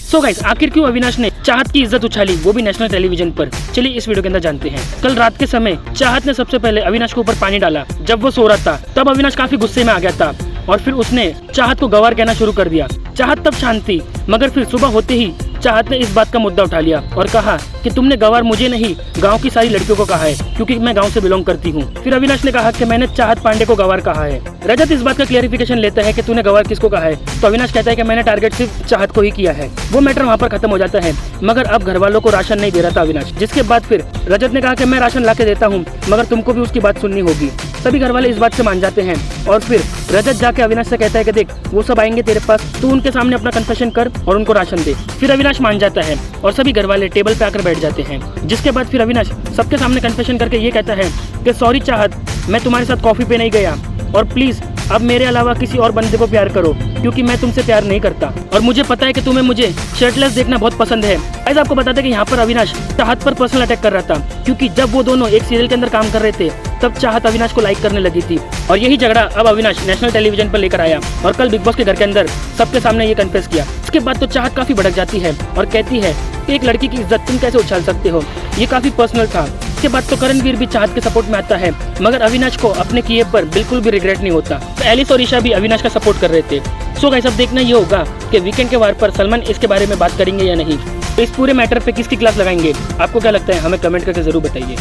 So guys, आखिर क्यों अविनाश ने चाहत की इज्जत उछाली, वो भी नेशनल टेलीविजन पर? चलिए इस वीडियो के अंदर जानते हैं। कल रात के समय चाहत ने सबसे पहले अविनाश के ऊपर पानी डाला। जब वो सो रहा था तब अविनाश काफी गुस्से में आ गया था और फिर उसने चाहत को गंवार कहना शुरू कर दिया। चाहत तब शांत थी, मगर फिर सुबह होते ही चाहत ने इस बात का मुद्दा उठा लिया और कहा कि तुमने गंवार मुझे नहीं, गांव की सारी लड़कियों को कहा है, क्योंकि मैं गांव से बिलोंग करती हूं। फिर अविनाश ने कहा कि मैंने चाहत पांडे को गंवार कहा है। रजत इस बात का क्लेरिफिकेशन लेता है कि तूने गंवार किसको कहा है, तो अविनाश कहता है कि मैंने टारगेट सिर्फ चाहत को ही किया है। वो मैटर वहाँ पर खत्म हो जाता है, मगर अब घर वालों को राशन नहीं दे रहा था अविनाश। जिसके बाद फिर रजत ने कहा कि मैं राशन ला के देता हूँ, मगर तुमको भी उसकी बात सुननी होगी। सभी घर वाले इस बात से मान जाते हैं और फिर रजत जाके अविनाश से कहता है कि देख, वो सब आएंगे तेरे पास, तू उनके सामने अपना कन्फेशन कर और उनको राशन दे। फिर अविनाश मान जाता है और सभी घर वाले टेबल पे आकर बैठ जाते हैं। जिसके बाद फिर अविनाश सबके सामने कन्फेशन करके ये कहता है कि सॉरी चाहत, मैं तुम्हारे साथ कॉफी पे नहीं गया और प्लीज अब मेरे अलावा किसी और बंदे को प्यार करो, क्योंकि मैं तुमसे प्यार नहीं करता और मुझे पता है कि तुम्हें मुझे शर्टलेस देखना बहुत पसंद है। ऐसा आपको बताते कि यहाँ पर अविनाश चाहत पर पर्सनल अटैक कर रहा था, क्योंकि जब वो दोनों एक सीरियल के अंदर काम कर रहे थे तब चाहत अविनाश को लाइक करने लगी थी और यही झगड़ा अब अविनाश नेशनल टेलीविजन पर लेकर आया और कल बिग बॉस के घर के अंदर सबके सामने ये कन्फेस किया। उसके बाद तो चाहत काफी भड़क जाती है और कहती है कि एक लड़की की इज्जत तुम कैसे उछाल सकते हो, ये काफी पर्सनल था। इसके बाद तो करणवीर भी चाहत के सपोर्ट में आता है, मगर अविनाश को अपने किए पर बिल्कुल भी रिग्रेट नहीं होता। तो एलिस और ईशा भी अविनाश का सपोर्ट कर रहे थे। सो गाइस, अब देखना ये होगा कि वीकेंड के वार पर सलमान इसके बारे में बात करेंगे या नहीं। तो इस पूरे मैटर पे किसकी क्लास लगाएंगे, आपको क्या लगता है, हमें कमेंट करके जरूर बताइए।